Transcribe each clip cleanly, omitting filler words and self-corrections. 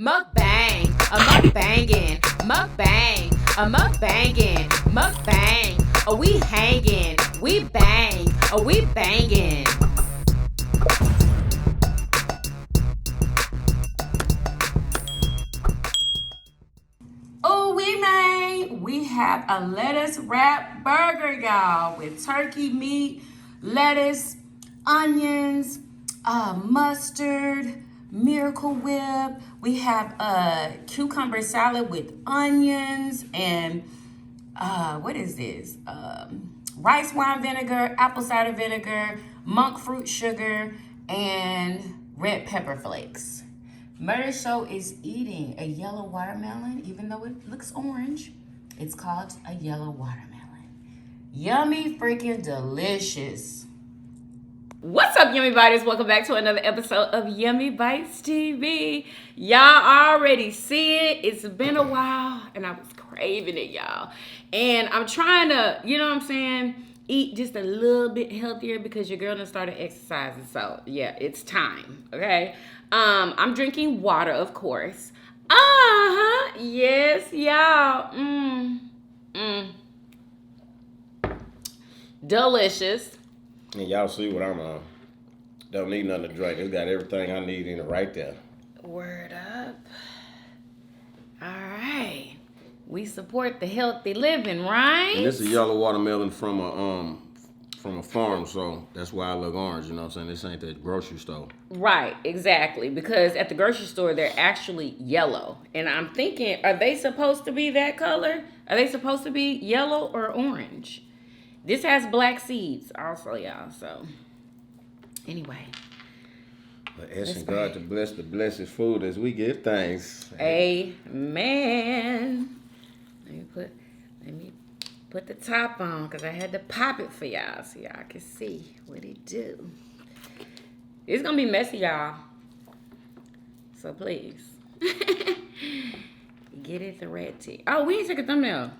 Mukbang, a mukbangin', mukbang, a mukbangin', mukbang. Oh, we hangin', we bang, oh, we bangin'. Oh, we have a lettuce wrap burger, y'all, with turkey meat, lettuce, onions, mustard, Miracle Whip. We have a cucumber salad with onions and what is this? Rice wine vinegar, apple cider vinegar, monk fruit sugar, and red pepper flakes. Murder Show is eating a yellow watermelon, even though it looks orange. It's called a yellow watermelon. Yummy freaking delicious. What's up, Yummy Biters? Welcome back to another episode of Yummybitestv. Y'all already see it. It's been a while, and I was craving it, y'all. And I'm trying to, you know what I'm saying, eat just a little bit healthier because your girl done started exercising. So, yeah, it's time, okay? I'm drinking water, of course. Yes, y'all. Delicious. And y'all see what I'm on. Don't need nothing to drink. It's got everything I need in it right there. Word up. All right. We support the healthy living, right? And this is a yellow watermelon from a farm, so that's why I look orange, you know what I'm saying? This ain't the grocery store. Right, exactly. Because at the grocery store, they're actually yellow. And I'm thinking, are they supposed to be that color? Are they supposed to be yellow or orange? This has black seeds also, y'all. So, anyway. But asking God to bless the blessed food as we give thanks. Amen. Let me put the top on because I had to pop it for y'all so y'all can see what it do. It's going to be messy, y'all. So, please. Get it the red tea. Oh, we ain't took a thumbnail.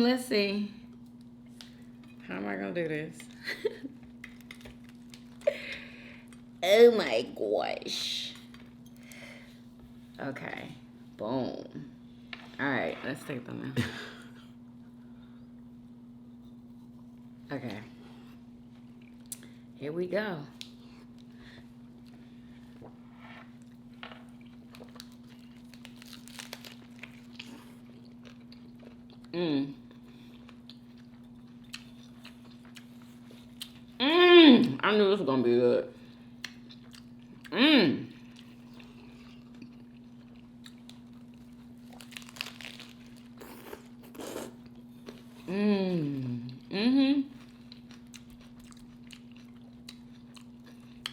Let's see. How am I gonna do this? Oh my gosh. Okay. Boom. Alright, let's take them now. Okay. Here we go. I knew this was gonna be good.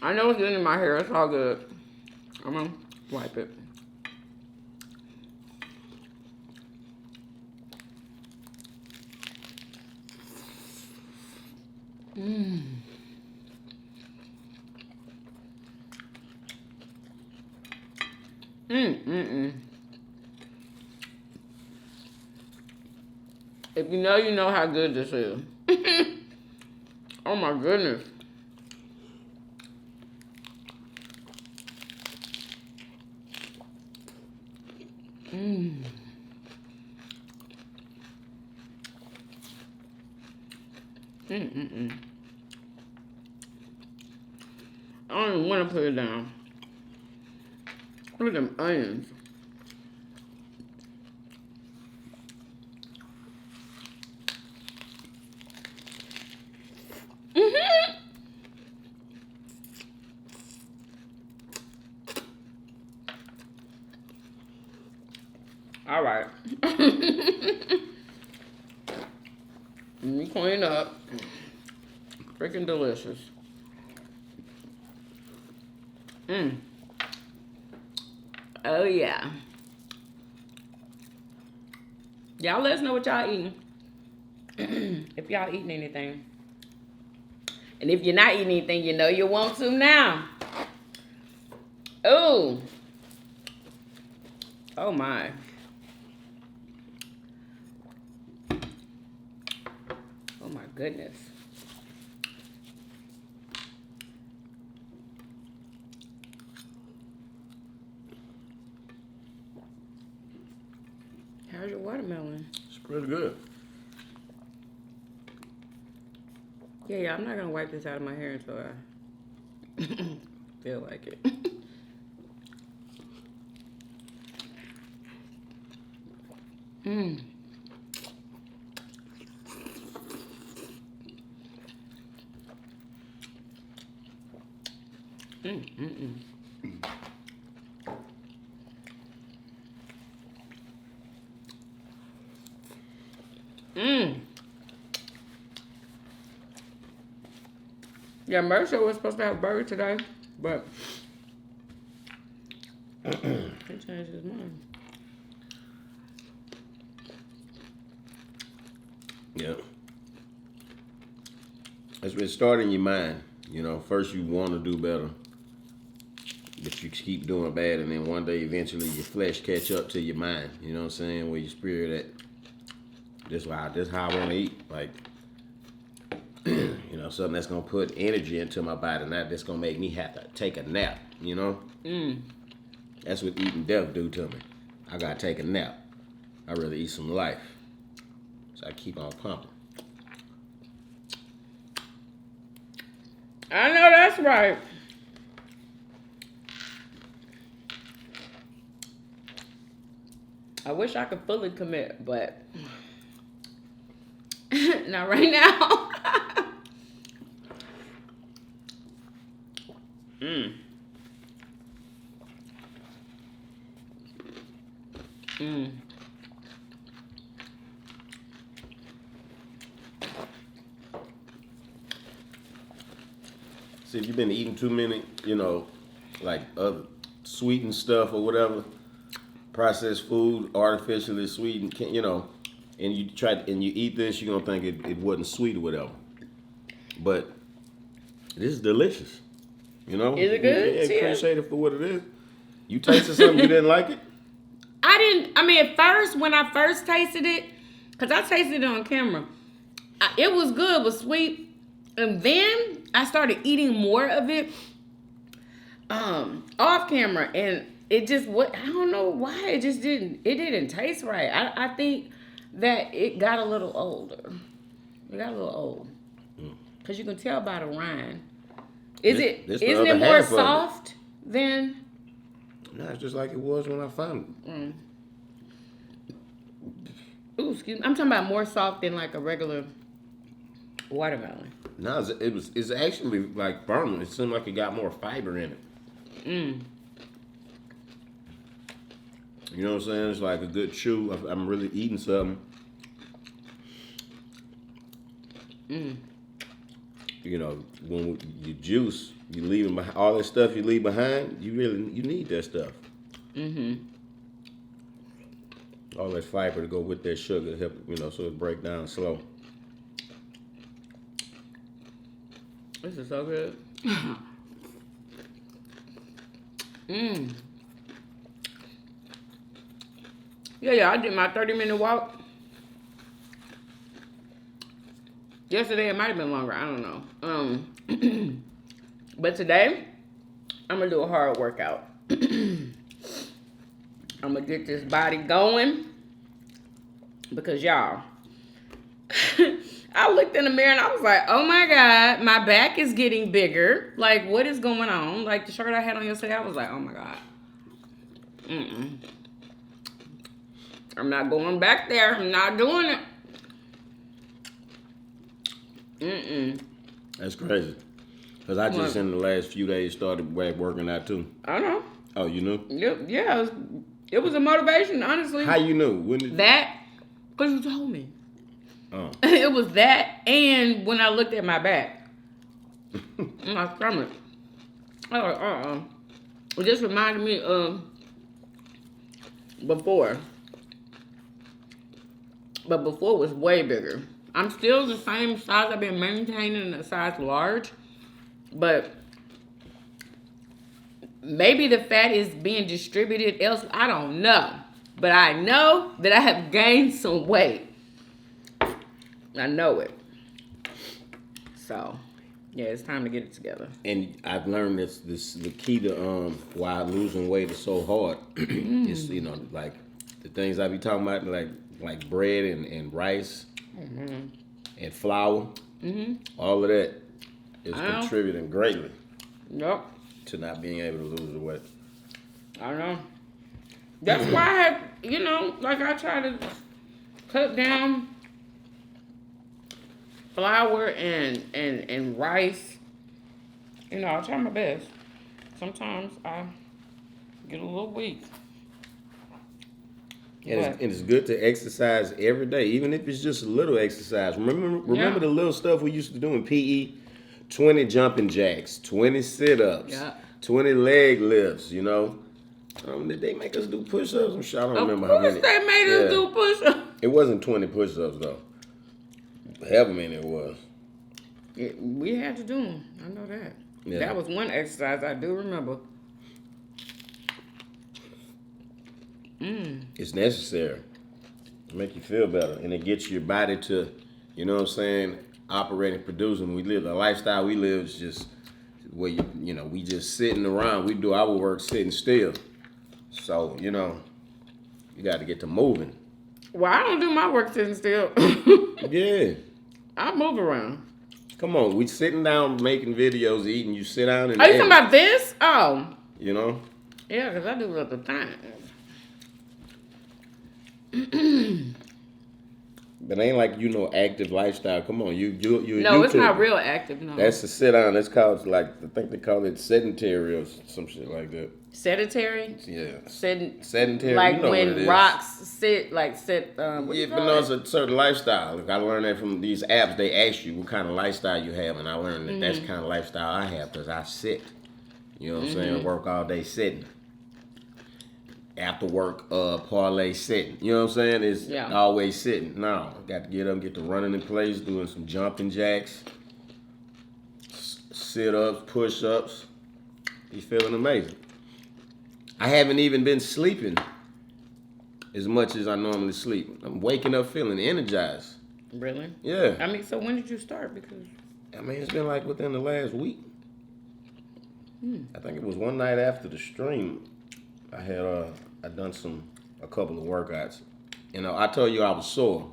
I know it's getting in my hair. It's all good. I'm gonna wipe it. If you know, you know how good this is. Oh my goodness. I don't even want to put it down. Look at them onions. All right. Let me clean up. Freaking delicious. Oh, yeah. Y'all let us know what y'all eating. If y'all eating anything. And if you're not eating anything, you know you want to now. Oh. Oh, my. Oh, my goodness. How's your watermelon? It's pretty good. Yeah, I'm not gonna wipe this out of my hair until I feel like it. Mmm. Yeah, Mercer was supposed to have a burger today, but he changed his mind. Yeah. It's starting in your mind. You know, first you want to do better, but you keep doing bad, and then one day eventually your flesh catch up to your mind. You know what I'm saying? Where your spirit at. This how I want to eat. Like, you know, something that's gonna put energy into my body, not that's gonna make me have to take a nap. You know? That's what eating death do to me. I gotta take a nap. I'd rather eat some life. So I keep on pumping. I know that's right. I wish I could fully commit, but not right now. See, if you've been eating too many, you know, like other sweetened stuff or whatever, processed food, artificially sweetened, you know, and you eat this, you're gonna think it wasn't sweet or whatever. But this is delicious. You know? Is it good? Yeah, appreciate it for what it is. You tasted something you didn't like it? At first, when I first tasted it, because I tasted it on camera, it was good, it was sweet. And then I started eating more of it off camera. And it just, I don't know why, it didn't taste right. I think that it got a little older. It got a little old. Because you can tell by the rind. Isn't it more soft than? No, it's just like it was when I found it. Ooh, excuse me. I'm talking about more soft than like a regular watermelon. No, it's actually like firmer. It seemed like it got more fiber in it. You know what I'm saying? It's like a good chew. I'm really eating something. You know, when you juice, you leave behind, all that stuff you leave behind. You need that stuff. All that fiber to go with that sugar to help, you know, so it break down slow. This is so good. Yeah, I did my 30-minute walk. Yesterday it might have been longer, I don't know. But today, I'm gonna do a hard workout. I'm gonna get this body going. Because y'all, I looked in the mirror and I was like, oh my God, my back is getting bigger. Like, what is going on? Like, the shirt I had on yesterday, I was like, oh my God. I'm not going back there. I'm not doing it. That's crazy. Because I just in the last few days started working out too. I know. Oh, you knew? Yeah, it was a motivation, honestly. How you knew? When did that? Because you told me. Oh. It was that, and when I looked at my back, my stomach, I was like, It just reminded me of before. But before was way bigger. I'm still the same size. I've been maintaining a size large, but maybe the fat is being distributed else. I don't know. But I know that I have gained some weight. I know it. So, yeah, it's time to get it together. And I've learned this the key to why losing weight is so hard. It's like the things I be talking about, like bread and rice and flour. All of that is contributing greatly. Yep. To not being able to lose the weight. I know. That's why I have, I try to cut down flour and rice. I try my best. Sometimes I get a little weak. And it's good to exercise every day, even if it's just a little exercise. Remember the little stuff we used to do in PE? 20 jumping jacks, 20 sit-ups, 20 leg lifts, Did they make us do push-ups? I'm sure I don't remember how many. Of course they made us do push-ups. It wasn't 20 push-ups, though. However many it was. We had to do them. I know that. Yeah. That was one exercise I do remember. It's necessary to make you feel better, and it gets your body to, operating, producing. The lifestyle we live is just where we just sitting around. We do our work sitting still. So you got to get to moving. Well, I don't do my work sitting still. Yeah, I move around. Come on, we sitting down making videos, eating. You sit down and. Are you talking about this? Oh. Yeah, because I do other things. But ain't like active lifestyle. Come on, you. No, it's not real active. No, that's a sit down. That's called I think they call it sedentary or some shit like that. Sedentary. Yeah. Sedentary. Like when rocks sit. But no, it's a certain lifestyle. I learned that from these apps. They ask you what kind of lifestyle you have, and I learned that that's the kind of lifestyle I have because I sit. You know what I'm saying? I work all day sitting. After work, parlay sitting. You know what I'm saying? It's always sitting. No, got to get up, get to running in place, doing some jumping jacks, sit-ups, push-ups. He's feeling amazing. I haven't even been sleeping as much as I normally sleep. I'm waking up feeling energized. Really? Yeah. So when did you start? Because it's been like within the last week. I think it was one night after the stream. I had I done a couple of workouts. I told you I was sore.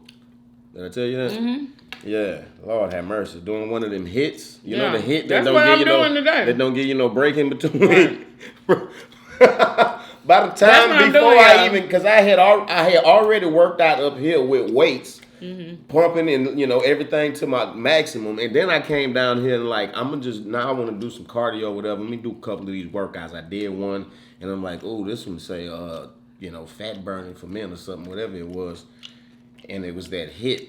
Did I tell you that? Mm-hmm. Yeah. Lord have mercy. Doing one of them hits. You know the hit that that don't give you no break in between. Right. By the time before because I had already worked out uphill with weights, pumping and everything to my maximum, and then I came down here and I want to do some cardio or whatever. Let me do a couple of these workouts. I did one. And I'm like, oh, this one say, fat burning for men or something, whatever it was. And it was that hit.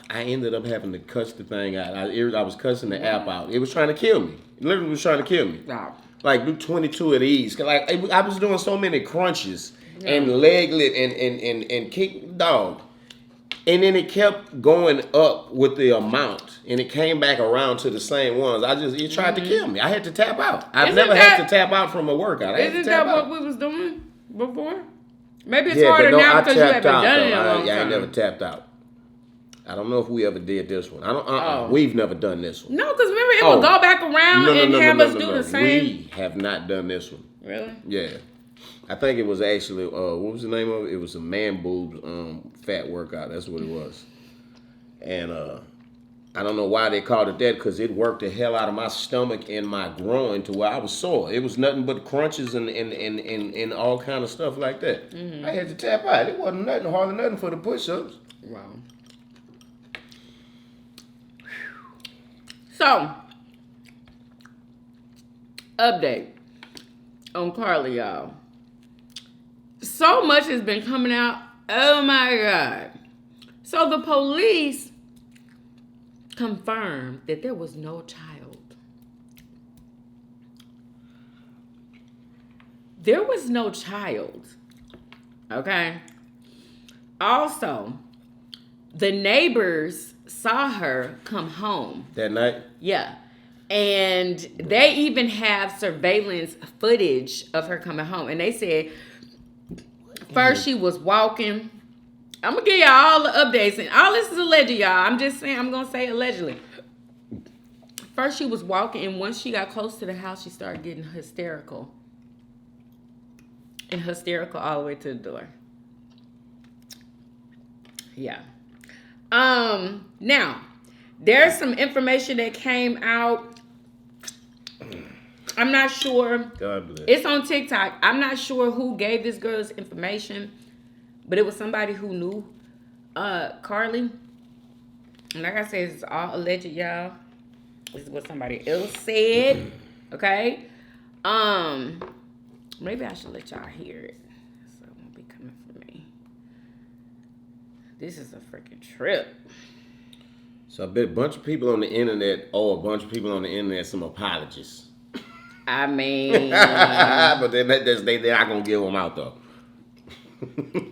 I ended up having to cuss the thing out. I was cussing the app out. It was trying to kill me. It literally was trying to kill me. Stop. Do 22 of these. I was doing so many crunches and leg lift and kick, dog. And then it kept going up with the amount, and it came back around to the same ones. It tried to kill me. I had to tap out. I've never had to tap out from a workout. Isn't that what we was doing before? Maybe it's harder now because you haven't done it in a long time. I ain't never tapped out. I don't know if we ever did this one. We've never done this one. No, because remember it would go back around and have us do the same. We have not done this one. Really? Yeah. I think it was actually, what was the name of it? It was a man boobs fat workout. That's what it was. And I don't know why they called it that because it worked the hell out of my stomach and my groin to where I was sore. It was nothing but crunches and all kind of stuff like that. Mm-hmm. I had to tap out. It wasn't hardly nothing for the push-ups. Wow. So, update on Carlee, y'all. So much has been coming out. Oh my God. So the police confirmed that there was no child. There was no child. Okay. Also, the neighbors saw her come home. That night? Yeah. And they even have surveillance footage of her coming home. And they said, first she was walking. I'm going to give y'all all the updates. And all this is alleged, y'all. I'm just saying, I'm going to say allegedly. First she was walking, and once she got close to the house, she started getting hysterical. And hysterical all the way to the door. Yeah. Now, there's some information that came out. I'm not sure. God bless. It's on TikTok. I'm not sure who gave this girl this information, but it was somebody who knew Carlee. And like I said, it's all alleged, y'all. This is what somebody else said. Okay? Maybe I should let y'all hear it. So it won't be coming from me. This is a freaking trip. So I bet a bunch of people on the internet owe a bunch of people on the internet some apologies. I mean, but they're not gonna give them out though.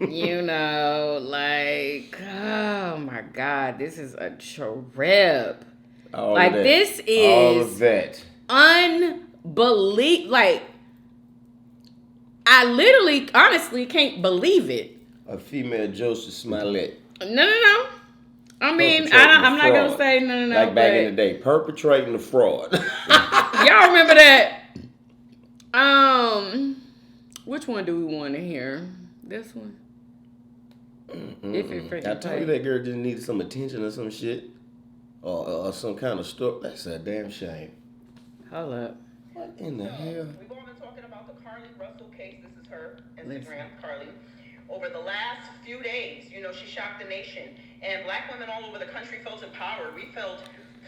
you know, like, oh my God, this is a trip. Like, this all of is that. Unbelievable. Like, I literally, honestly, can't believe it. A female Joseph Smollett. No. I mean, I'm not gonna say no. Like back in the day, perpetrating the fraud. Y'all remember that? Which one do we want to hear? This one. If it freaking I told you that girl just needed some attention or some shit, or some kind of stuff. That's a damn shame. Hold up. What in the hell? We've all been talking about the Carlee Russell case. This is her Instagram, Carlee. Over the last few days, you know, she shocked the nation. And black women all over the country felt empowered. We felt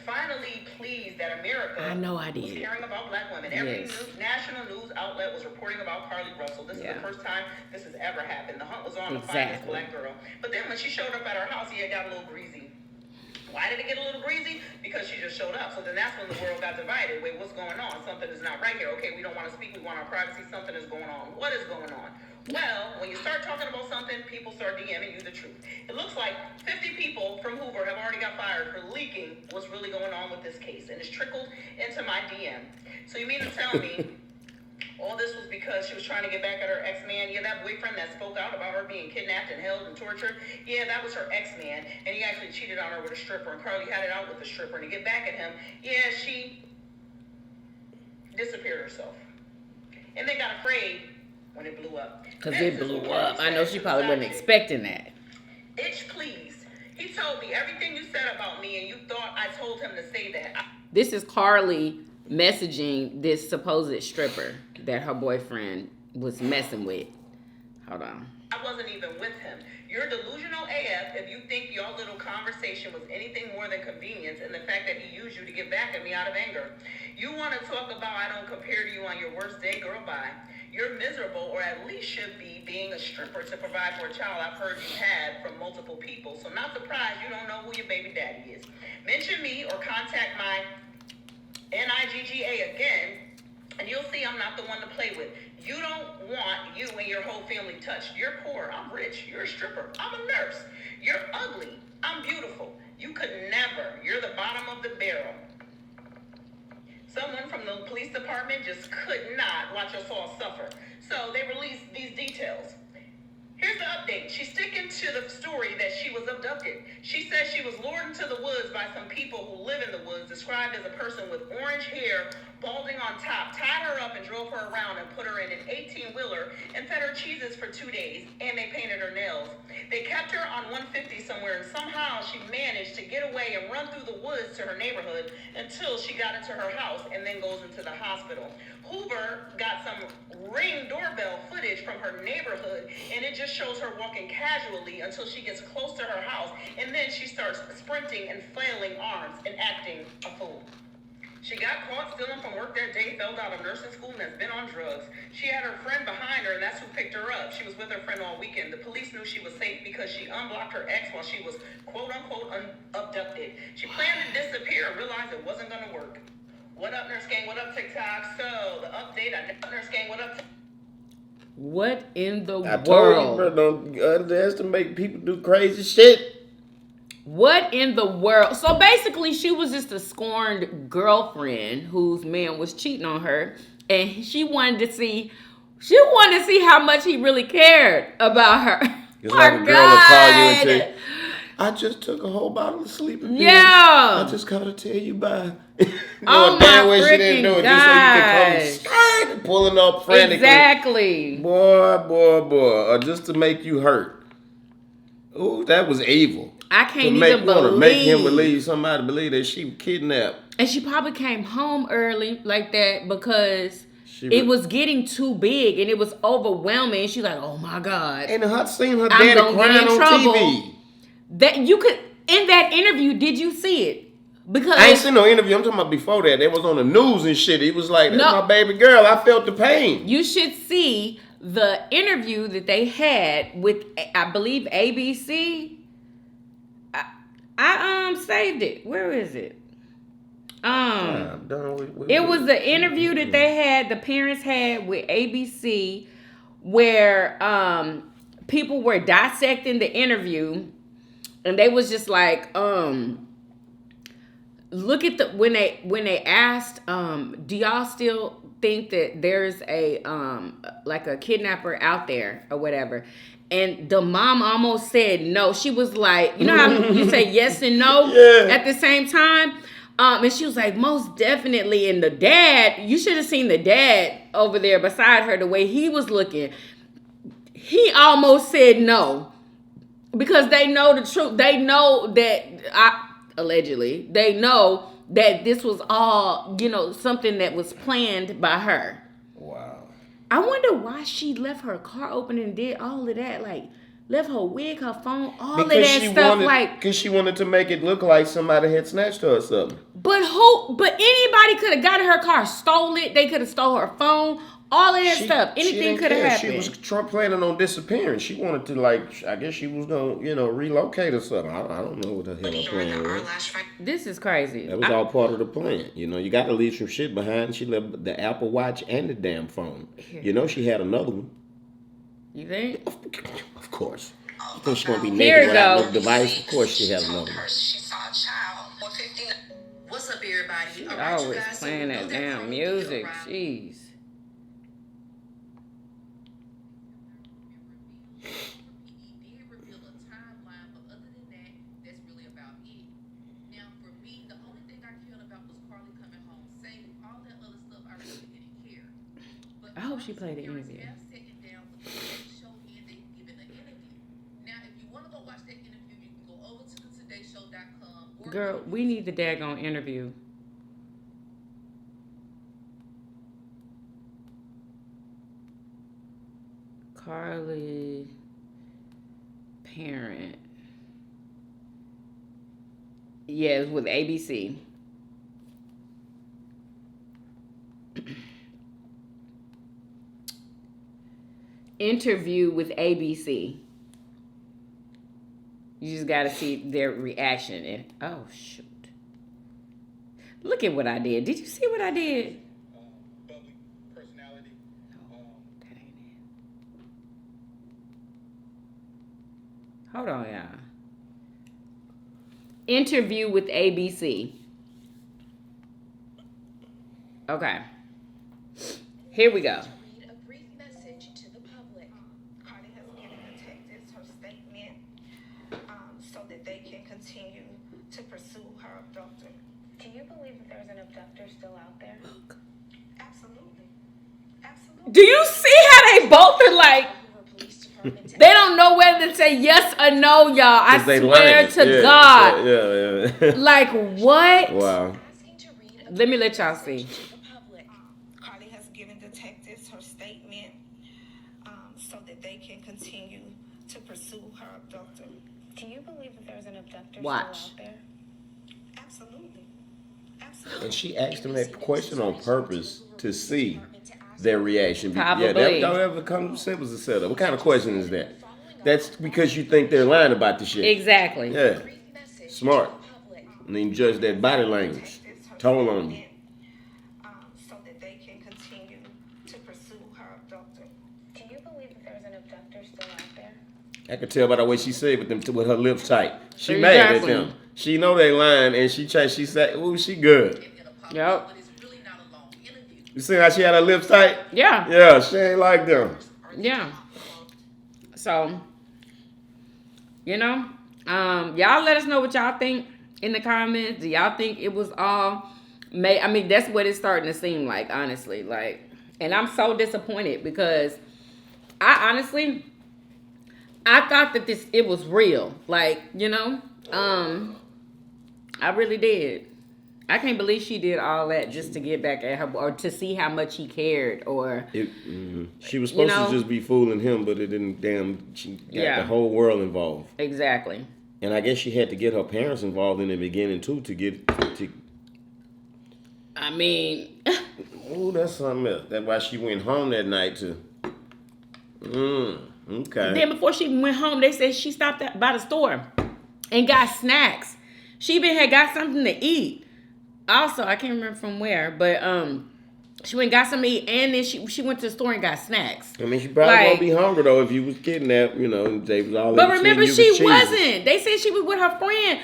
finally pleased that America was caring about black women. Every national news outlet was reporting about Carlee Russell. This is the first time this has ever happened. The hunt was on to find this black girl. But then when she showed up at her house, it got a little greasy. Why did it get a little greasy? Because she just showed up. So then that's when the world got divided. Wait, what's going on? Something is not right here. Okay, we don't want to speak. We want our privacy. Something is going on. What is going on? Well, when you start talking about something, people start DMing you the truth. It looks like 50 people from Hoover have already got fired for leaking what's really going on with this case. And it's trickled into my DM. So you mean to tell me all this was because she was trying to get back at her ex-man? Yeah, that boyfriend that spoke out about her being kidnapped and held and tortured. Yeah, that was her ex-man. And he actually cheated on her with a stripper. And Carlee had it out with the stripper. And to get back at him, yeah, she disappeared herself. And they got afraid when it blew up. Because it blew up. I know she probably wasn't expecting that. Itch, please. He told me everything you said about me and you thought I told him to say that. This is Carlee messaging this supposed stripper that her boyfriend was messing with. Hold on. I wasn't even with him. You're delusional AF if you think your little conversation was anything more than convenience and the fact that he used you to get back at me out of anger. You want to talk about I don't compare to you on your worst day, girl, bye. You're miserable, or at least should be, being a stripper to provide for a child I've heard you had from multiple people. So not surprised you don't know who your baby daddy is. Mention me or contact my NIGGA again, and you'll see I'm not the one to play with. You don't want you and your whole family touched. You're poor. I'm rich. You're a stripper. I'm a nurse. You're ugly. I'm beautiful. You could never. You're the bottom of the barrel. Someone from the police department just could not watch us all suffer. So they released these details. Here's the update. She's sticking to the story that she was abducted. She says she was lured into the woods by some people who live in the woods, described as a person with orange hair, balding on top, tied her up and drove her around and put her in an 18-wheeler and fed her cheeses for 2 days, and they painted her nails. They kept her on 150 somewhere, and somehow she managed to get away and run through the woods to her neighborhood until she got into her house and then goes into the hospital. Hoover got some Ring doorbell footage from her neighborhood, and it just shows her walking casually until she gets close to her house, and then she starts sprinting and flailing arms and acting a fool. She got caught stealing from work that day, failed out of nursing school, and has been on drugs. She had her friend behind her, and that's who picked her up. She was with her friend all weekend. The police knew she was safe because she unblocked her ex while she was quote-unquote abducted. She planned to disappear and realized it wasn't going to work. What up, Nurse Gang? What up, TikTok? So, the update, Nurse Gang, what up, What in the world? I told you, bro, don't underestimate people do crazy shit. What in the world? So basically, she was just a scorned girlfriend whose man was cheating on her, and she wanted to see how much he really cared about her. It's like a girl will call you and I just took a whole bottle of sleeping pills. Yeah. I just gotta tell you bye. Oh damn my well she didn't do it just so you could come and pulling up frantically. Exactly. Boy. Just to make you hurt. Ooh, that was evil. I can't to even believe. Make him believe, somebody believe that she kidnapped. And she probably came home early like that because it was getting too big and it was overwhelming. And she's like, "Oh my God!" And seeing her daddy crying on TV. That you could in that interview. Did you see it? Because I ain't seen no interview. I'm talking about before that. It was on the news and shit. He was like, "That's my baby girl. I felt the pain." You should see the interview that they had with, I believe, ABC. I saved it. Where is it? It was the interview that they had, the parents had with ABC, where people were dissecting the interview, and they was just like, look at the when they asked, do y'all still think that there's a like a kidnapper out there or whatever? And the mom almost said no. She was like, you know how you say yes and no at the same time? And she was like, most definitely. And the dad, you should have seen the dad over there beside her, the way he was looking. He almost said no. Because they know the truth. They know that, allegedly, they know that this was all, something that was planned by her. Wow. I wonder why she left her car open and did all of that. Like, left her wig, her phone, all of that stuff. Because she wanted to make it look like somebody had snatched her or something. But anybody could have got in her car, stole it. They could have stole her phone. All of that stuff. Anything could have happened. She was planning on disappearing. She wanted to, I guess she was going to, relocate or something. I don't know what the hell her plan was. This is crazy. That was all part of the plan. You got to leave some shit behind. She left the Apple Watch and the damn phone. She had another one. You think? Of course. You think she's going to be naked without no device? Of course she has another one. She saw a child. What's up, everybody? She always playing that damn music. Jeez. I hope she played the interview. Girl, we need the daggone interview. Carlee parent. Yeah, it was with ABC. Interview with ABC. You just got to see their reaction. And oh, shoot. Look at what I did. Did you see what I did? Bubbly personality. No, that ain't it. Hold on, y'all. Interview with ABC. Okay. Here we go. Do you see how they both are like, they don't know whether to say yes or no, y'all. I swear to God. Yeah. Like, what? Wow. Let me let y'all see. Carlee has given detectives her statement so that they can continue to pursue her abductor. Do you believe that there's an abductor Watch. still out there? Absolutely. And she asked them that question on purpose to see their reaction. Probably. Yeah, that don't ever come simple as a setup. What kind of question is that? That's because you think they're lying about the shit. Exactly. Yeah. Smart. And then judge that body language. Toll on you. So that they can continue to pursue her abductor. Do you believe that there's an abductor still out there? I could tell by the way she said with her lips tight. She mad at them. She know they lying and she said, ooh, she good. Yep. You see how she had her lips tight? Yeah. Yeah, she ain't like them. Yeah. So, Y'all let us know what y'all think in the comments. Do y'all think it was all made? I mean, that's what it's starting to seem like, honestly. Like, and I'm so disappointed because I honestly, I thought that it was real. Like, I really did. I can't believe she did all that just to get back at her or to see how much he cared or she was supposed to just be fooling him, but it didn't. Damn, she got the whole world involved. Exactly. And I guess she had to get her parents involved in the beginning too to get to. I mean, oh, that's something else. That's why she went home that night too. Okay. Then before she went home, they said she stopped by the store and got snacks. She even had got something to eat. Also, I can't remember from where, but she went and got something to eat, and then she went to the store and got snacks. I mean, she probably won't be hungry though if you was kidnapped. They was all. But remember, she wasn't. They said she was with her friend.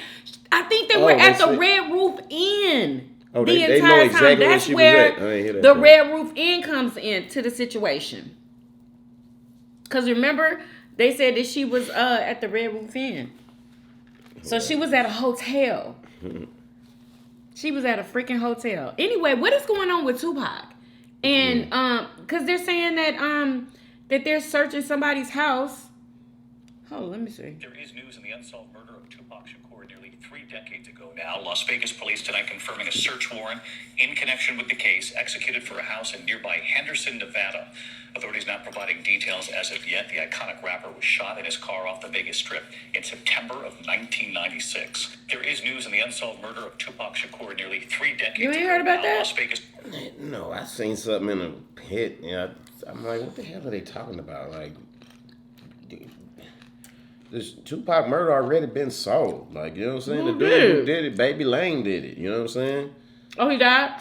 I think they were at the Red Roof Inn. Oh, the they entire know exactly time. where That's she where was at. I ain't hear that the part. Red Roof Inn comes into the situation. Because remember, they said that she was at the Red Roof Inn. So she was at a hotel. She was at a freaking hotel. Anyway, what is going on with Tupac? And because they're saying that they're searching somebody's house. Oh, let me see. There is news in the unsolved murder of Tupac Shakur nearly 3 decades ago now. Las Vegas police tonight confirming a search warrant in connection with the case executed for a house in nearby Henderson, Nevada. Authorities not providing details as of yet. The iconic rapper was shot in his car off the Vegas Strip in September of 1996. There is news in the unsolved murder of Tupac Shakur nearly 3 decades ago. You ain't heard about now. that? Las Vegas. No, I seen something in a pit. I'm like, what the hell are they talking about? Like, this Tupac murder already been solved. Like, you know what I'm saying? Who The did? dude who did it, Baby Lane did it. You know what I'm saying? Oh, he died?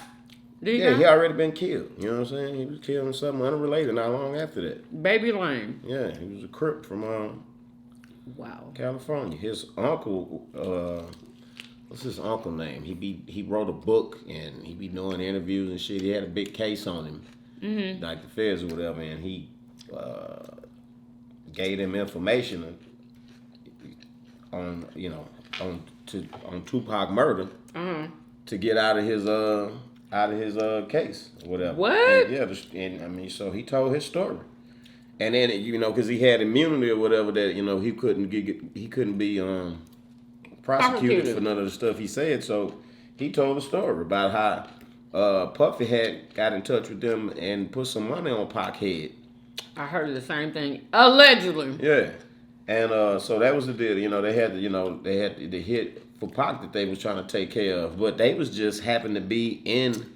Did he Yeah, die? he already been killed. You know what I'm saying? He was killed in something unrelated not long after that. Baby Lane. Yeah, he was a Crip from Wow. California. His uncle, what's his uncle name? He wrote a book and he be doing interviews and shit. He had a big case on him, like the feds or whatever, and he gave them information on Tupac murder to get out of his case or whatever. What? And I mean, so he told his story. And then because he had immunity or whatever, that he couldn't be prosecuted for none of the stuff he said. So he told a story about how Puffy had got in touch with them and put some money on Pac head. I heard the same thing. Allegedly. Yeah, and so that was the deal. They had the hit for Pac that they was trying to take care of, but they was just happened to be in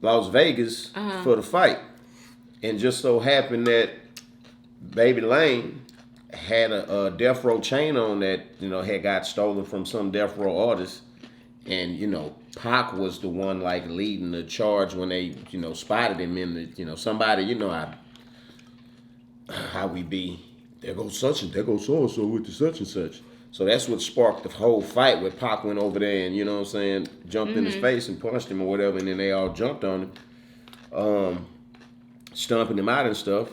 Las Vegas for the fight. And just so happened that Baby Lane had a death row chain on that, had got stolen from some death row artist. And, Pac was the one like leading the charge when they, spotted him in the, somebody, how we be. There goes such and there goes so-and-so with the such and such. So that's what sparked the whole fight where Pac went over there and, jumped in his face and punched him or whatever. And then they all jumped on him. Stomping him out and stuff.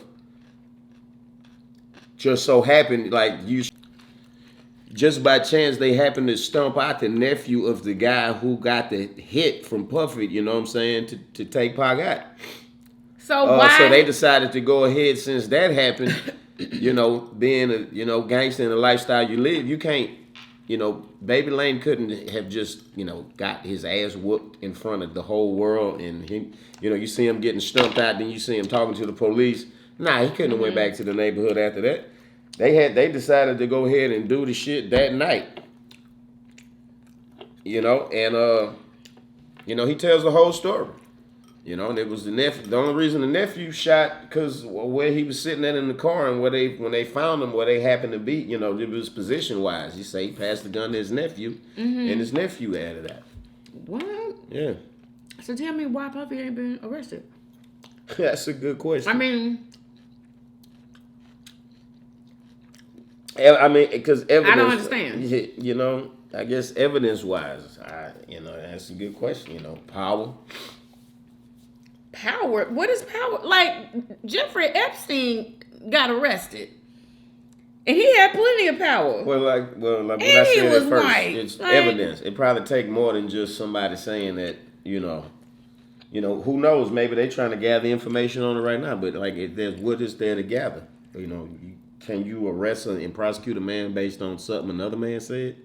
Just so happened, just by chance, they happened to stomp out the nephew of the guy who got the hit from Puffy, to take Pac out. So why? So they decided to go ahead since that happened, being a, gangster in the lifestyle you live, you can't, Baby Lane couldn't have just, got his ass whooped in front of the whole world and he, you see him getting stumped out, then you see him talking to the police. Nah, he couldn't have went back to the neighborhood after that. They decided to go ahead and do the shit that night. He tells the whole story. And it was the nephew. The only reason the nephew shot because where he was sitting at in the car and when they found him, where they happened to be, it was position wise. He said he passed the gun to his nephew, and his nephew added that. What? Yeah. So tell me why Puffy ain't been arrested. That's a good question. I mean, because evidence. I don't understand. I guess evidence wise, that's a good question. Power. Power? What is power? Like, Jeffrey Epstein got arrested. And he had plenty of power. Like what And I he said was at first, white. it's Like- evidence. It probably take more than just somebody saying that, you know, who knows? Maybe they trying to gather information on it right now. But like, if there's what is there to gather? You know, can you arrest and prosecute a man based on something another man said?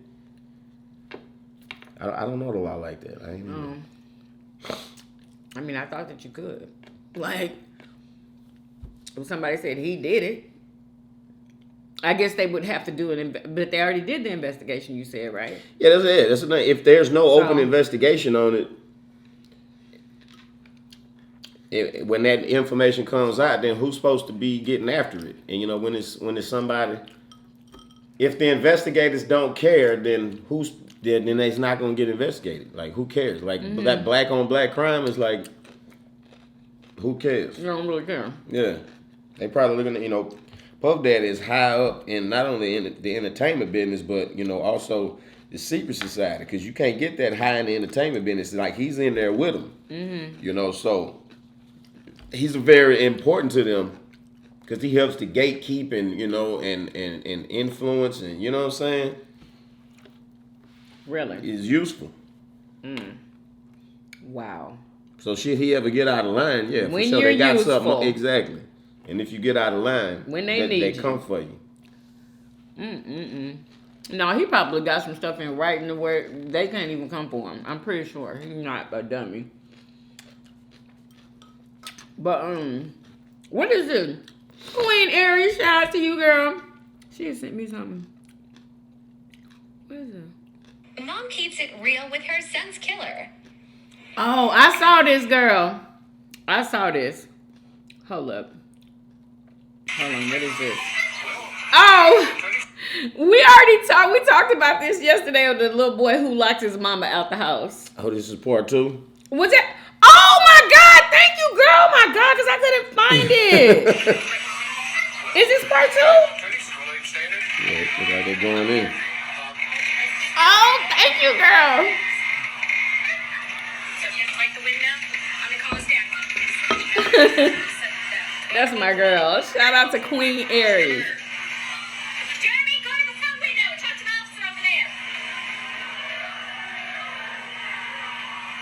I don't know the law like that. I ain't know. I mean, I thought that you could. Like, if somebody said he did it, I guess they would have to do it. But they already did the investigation, you said, right? Yeah, that's it. That's another, if there's no open So- investigation on it, when that information comes out, then who's supposed to be getting after it? And you know, when it's somebody, if the investigators don't care, then then it's not going to get investigated. Like, who cares? Like, that black on black crime is like, who cares? You don't really care. Yeah, they probably looking at, you know, Puff Daddy is high up in not only in the entertainment business, but you know, also the secret society, because you can't get that high in the entertainment business. Like, he's in there with them, you know, so he's very important to them because he helps to gatekeep and, you know, and influence, and you know what I'm saying? Really? It's useful. Wow. So should he ever get out of line, yeah, for When sure, you're they got useful. something, exactly. And if you get out of line, When they need they you. come for you. No, he probably got some stuff in writing where they can't even come for him. I'm pretty sure he's not a dummy. But what is this? Queen Aries, shout out to you, girl. She had sent me something. What is it? Mom keeps it real with her son's killer. Oh, I saw this, girl. I saw this. Hold up. Hold on, what is this? Oh, we talked about this yesterday on the little boy who locked his mama out the house. Oh, this is part 2? Was it? Oh my God! Thank you, girl. Oh my God, because I couldn't find it. Is this part 2? Yeah, look like they're going in. Oh, thank you, girl. So you just like the window? I'm gonna call us down. That's my girl. Shout out to Queen Aries. Jeremy, go to the front window and talk to the officer over there.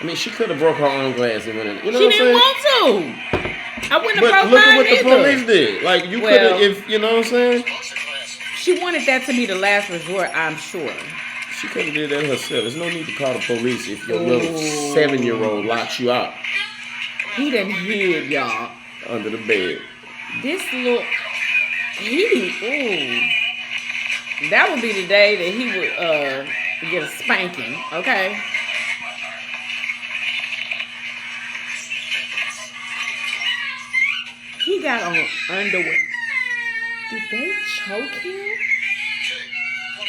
I mean, she could have broke her own glass and went in. You know She what I'm didn't saying? want to. I wouldn't have But broke look at mine what the either. police did. Like, you could Well- have, if you know what I'm saying. She wanted that to be the last resort, I'm sure. She could have did that herself. There's no need to call the police if your little 7-year-old locks you out He done hid, y'all. under the bed. This little, that would be the day that he would get a spanking, okay? He got on underwear. Did they choke him? What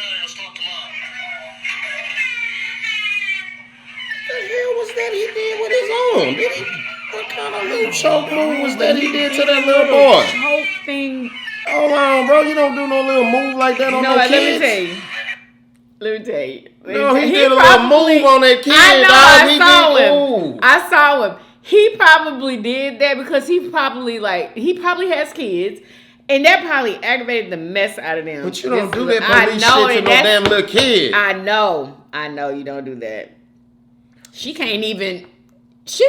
the hell was that he did with his arm? Did he? What kind of little choke move was that he did to that little boy? Choke thing. Hold on, bro. You don't do no little move like that on No, no let me kids. tell you. Let me tell you. No, he did a little move on that kid, I know, dog. I He saw did- him. ooh. I saw him. He probably did that because he probably has kids, and that probably aggravated the mess out of them. But you don't This- do that I police know, shit to and no that's- damn little kid. I know you don't do that. She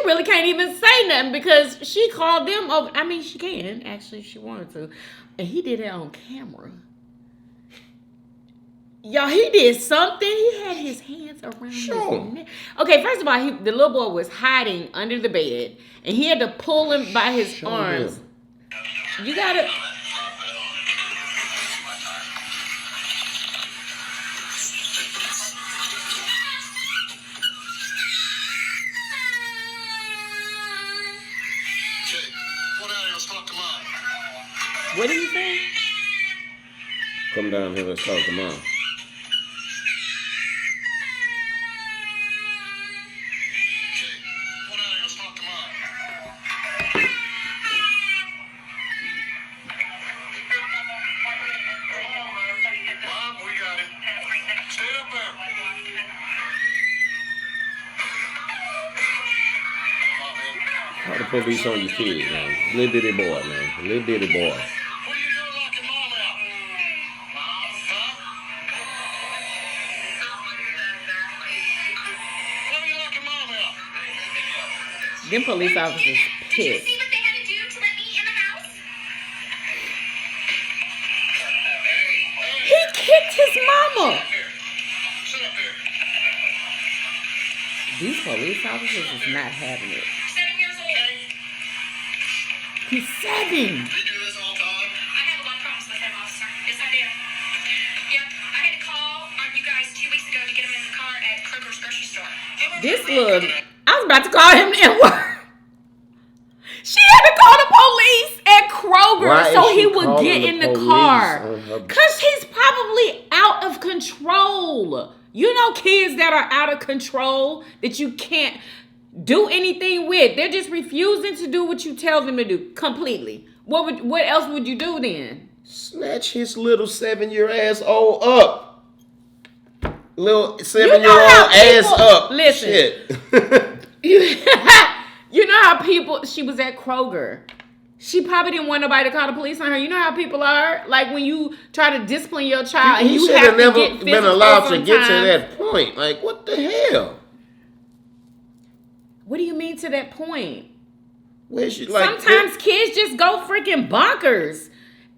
really can't even say nothing because she called them over. I mean, she can, actually, if she wanted to. And he did it on camera. Y'all, he did something. He had his hands around Sure. his neck. Okay, first of all, the little boy was hiding under the bed, and he had to pull him by his Show arms. him. You gotta. What are you saying? Come down here, let's talk to mom. Call the police on your kid, man. Little bitty boy, man. Little bitty boy. Them police officers Did you pissed. see what they had to do to let me in the house? He kicked his mama. Sit up there. These police officers is not having it. 7 years old. He's 7. We do this all the time. I have a lot of problems with him, officer. Yes, I do. Yep, I had to call on you guys 2 weeks ago to get him in the car at Kroger's grocery store. This little, I was about to call him the N-word. She had to call the police at Kroger Why so is she he would calling get the in the police car. on her- Because he's probably out of control. You know kids that are out of control that you can't do anything with. They're just refusing to do what you tell them to do completely. What else would you do then? Snatch his little 7-year ass old up. Little You 7-year-old know how ass people- up. Listen. Shit. You know how people, she was at Kroger. She probably didn't want nobody to call the police on her. You know how people are? Like when you try to discipline your child and He you should have have to never get been physical allowed to get to sometimes. that point. Like, what the hell? What do you mean to that point? Where she like? Sometimes kids just go freaking bonkers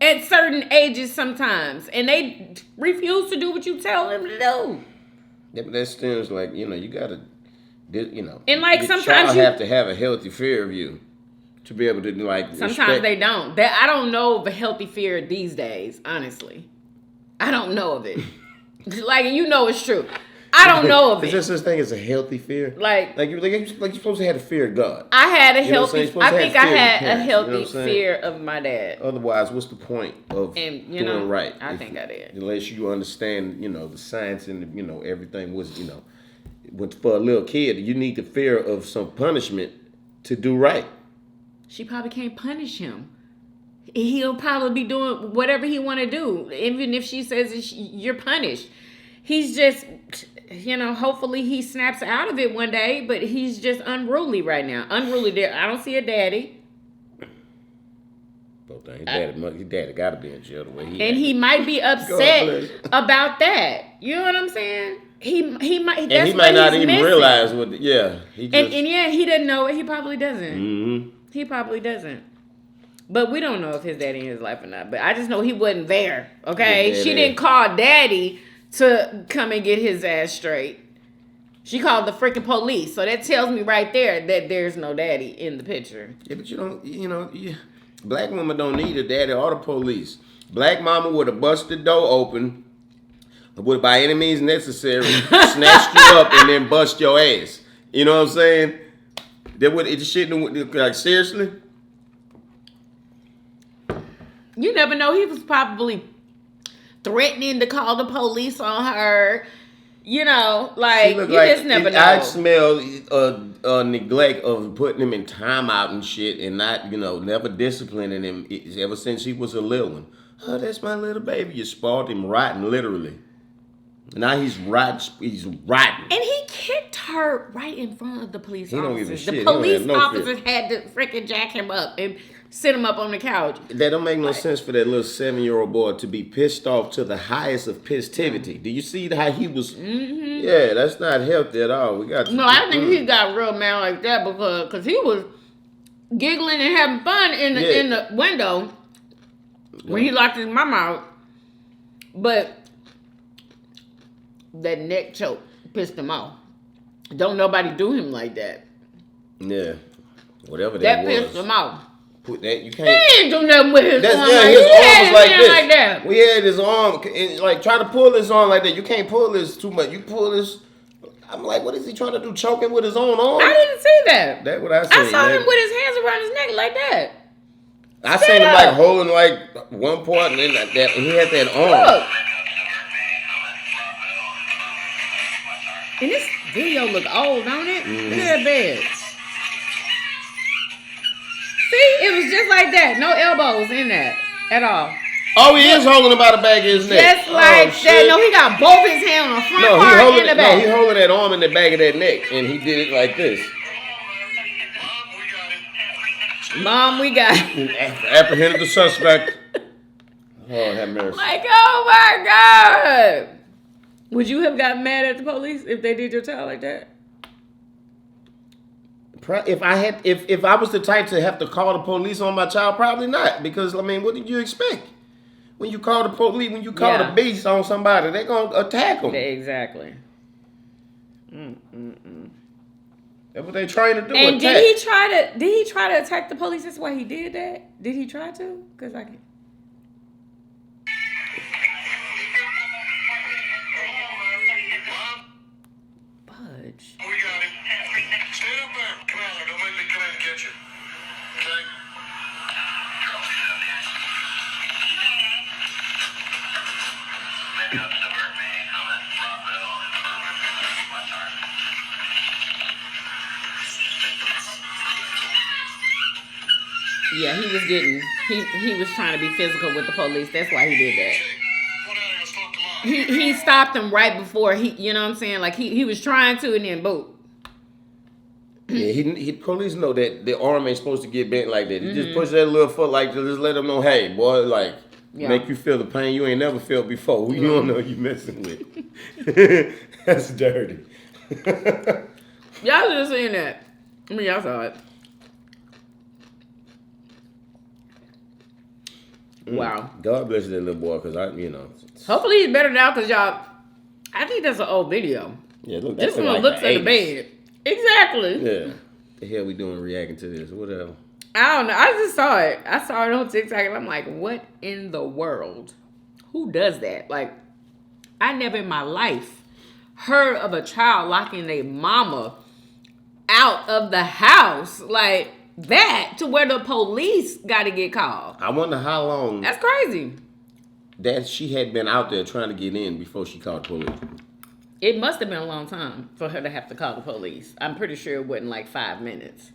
at certain ages sometimes. And they refuse to do what you tell them to do. Yeah, but that stems like, you know, you gotta, you know. And, like, your sometimes child you- have to have a healthy fear of you to be able to like. Sometimes respect. they don't. I don't know of a healthy fear these days, honestly. I don't know of it. Like, you know it's true. I don't know of Is there it. such thing as a healtly fear? Like you're supposed to have the fear of God. I had a You know what I'm saying? healthy. You're supposed I to think have I fear of had your a parents, you know healthy what I'm saying? fear of my dad. Otherwise, what's the point of And, you doing know, right? I think I did. Unless you understand, you know, the science and you know everything was, you know, for a little kid, you need the fear of some punishment to do right. She probably can't punish him. He'll probably be doing whatever he want to do, even if she says you're punished. He's just, you know, hopefully he snaps out of it one day, but he's just unruly right now. Unruly there. I don't see a daddy. Both things. His daddy got to be in jail the way he. And he might be bless. upset about that. You know what I'm saying? He might. And That's he might what not he's even missing. realize what. Yeah, he just. And yeah, he doesn't know it. He probably doesn't. Mm-hmm. He probably doesn't. But we don't know if his daddy in his life or not. But I just know he wasn't there. Okay? Yeah, She daddy. didn't call daddy to come and get his ass straight. She called the freaking police. So that tells me right there that there's no daddy in the picture. Yeah, but you don't. You know, black women don't need a daddy or the police. Black mama would have busted the door open, would by any means necessary snatched you up and then bust your ass. You know what I'm saying? That would it shit like seriously. You never know. He was probably threatening to call the police on her. You know, like, you just never know. I smell neglect of putting him in timeout and shit, and not, you know, never disciplining him ever since he was a little one. Oh, that's my little baby. You spoiled him rotten, literally. Now he's rotten. He's rotten. And he kicked her right in front of the police He don't give a officers. shit. He The don't police have no officers had to freaking jack him up and sit him up on the couch. That don't make no sense for that little 7-year-old boy to be pissed off to the highest of pissivity. Do you see how he was? Mm-hmm. Yeah, that's not healthy at all. We got to, No, I think he got real mad like that because he was giggling and having fun in the window when he locked his mama out. But that neck choke pissed him off. Don't nobody do him like that. Yeah, whatever that was. Pissed him off. Put that you He can't. ain't do nothing with his arm. His He arm had was his like hand this. like that. We had his arm, and, like, try to pull his arm like that. You can't pull this too much. You pull this. I'm like, what is he trying to do? Choking with his own arm? I didn't see that. That's what I seen. I saw man. him with his hands around his neck like that. I seen him like holding like one part, and then like that, and he had that arm. Look. And this video look old, don't it? Mm-hmm. Look at that bed. See, it was just like that. No elbows in that at all. Oh, he is holding him by the back of his neck. Just like that. shit. No, he got both his hands on the front No, part he holding and the back. No, he holding that arm in the back of that neck, and he did it like this. Mom, we got Apprehended the suspect. Oh, have mercy. like, oh my God. Would you have gotten mad at the police if they did your child like that? If I was the type to have to call the police on my child, probably not. Because I mean, what did you expect? When you call the police, when you call the beast on somebody, they're gonna attack them. Exactly. That's what they trying to do. And attack. did he try to attack the police? That's why he did that. Did he try to? Because I can. Budge. We got him. Stay up there. Come on, don't make me come in and get you. Okay? Maybe I'll divert me. I'm at Rockville and my time. Yeah, he was getting. He was trying to be physical with the police. That's why he did that. What area? Let's talk to Mom. He stopped him right before you know what I'm saying? Like he was trying to, and then boom. Yeah, he police know that the arm ain't supposed to get bent like that. You just push that little foot like to just let them know, hey, boy, like make you feel the pain you ain't never felt before. Who you don't know you messing with. That's dirty. Y'all just seen that. I mean, y'all saw it. Wow. God bless that little boy, because Hopefully he's better now, because y'all, I think that's an old video. Yeah, look, This that's one like looks at the bed. Exactly. Yeah. The hell we doing reacting to this? Whatever. I don't know. I just saw it. I saw it on TikTok, and I'm like, what in the world? Who does that? Like, I never in my life heard of a child locking their mama out of the house like that to where the police got to get called. I wonder how long That's crazy. that she had been out there trying to get in before she called the police. It must have been a long time for her to have to call the police. I'm pretty sure it wasn't like 5 minutes.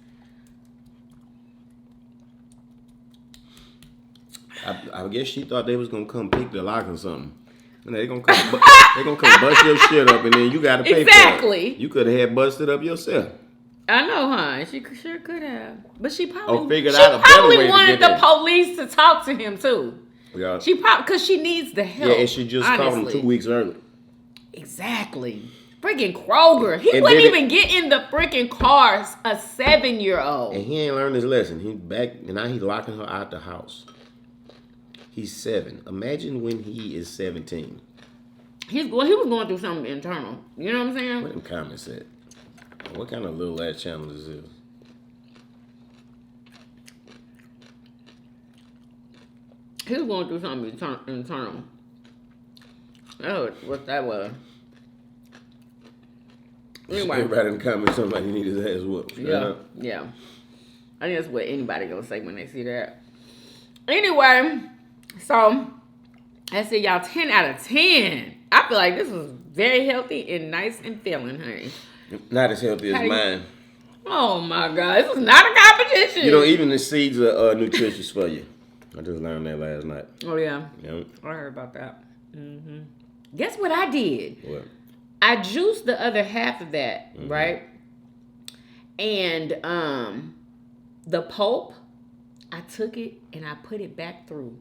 I guess she thought they was gonna come pick the lock or something. And they gonna come bust your shit up, and then you gotta pay Exactly. for it. You could have had busted up yourself. I know, huh? She sure could have, but she probably figured out a better way to wanted get the in. police to talk to him too. Yeah. She probably because she needs the help. Yeah, and she just called him honestly. 2 weeks early. Exactly. Freaking Kroger. He And wouldn't did it- even get in the freaking cars. A 7-year-old. And he ain't learned his lesson. He back, and now he's locking her out the house. He's 7. Imagine when he is 17. He was going through something internal. You know what I'm saying? What them comments at? What kind of little ass channel is this? He was going through something internal. Oh, what that was. Anyway. Everybody in the comments, somebody need his ass whooped. Yeah. Yeah. I think that's what anybody gonna say when they see that. Anyway, so I said y'all 10 out of 10. I feel like this was very healthy and nice and filling, honey. Not as healthy as mine. Oh my God, this is not a competition. You know, even the seeds are nutritious for you. I just learned that last night. Oh yeah. Yep. I heard about that. Guess what I did? What? I juiced the other half of that, right? And the pulp, I took it and I put it back through.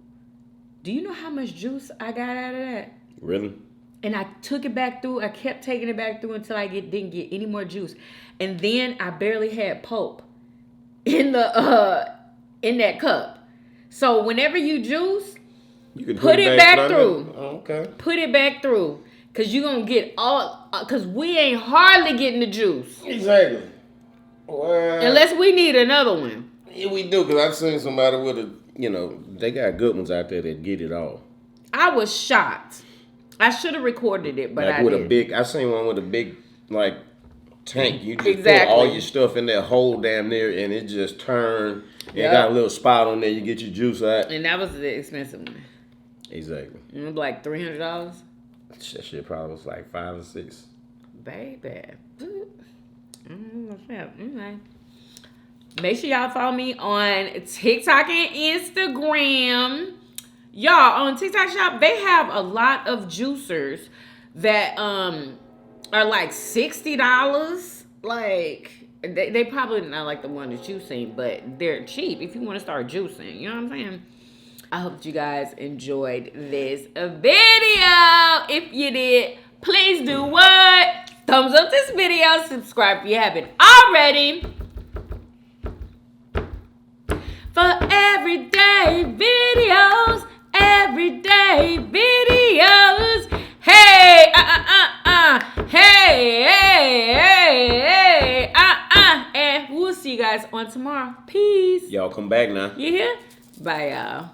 Do you know how much juice I got out of that? Really? And I took it back through. I kept taking it back through until I didn't get any more juice. And then I barely had pulp in that cup. So whenever you juice, You can put it back under? through. Oh, okay. Put it back through. Because you're going to get all... Because we ain't hardly getting the juice. Exactly. Well, Unless we need another one. yeah, we do, because I've seen somebody with a, they got good ones out there that get it all. I was shocked. I should have recorded it, but Like I with didn't. I seen one with a big, like, tank. You just Exactly. put all your stuff in that hole damn near, and it just turned. It Yep. got a little spot on there. You get your juice out. And that was the expensive one. Exactly. It was like $300. That shit probably was like 5 or 6. Baby. Make sure y'all follow me on TikTok and Instagram. Y'all, on TikTok Shop, they have a lot of juicers that are like $60. Like, they probably not like the one that you've seen, but they're cheap if you want to start juicing. You know what I'm saying? I hope that you guys enjoyed this video. If you did, please do what? Thumbs up this video. Subscribe if you haven't already. for everyday videos. Everyday videos. Hey, hey, and we'll see you guys on tomorrow. Peace. Y'all come back now. You hear? Bye, y'all.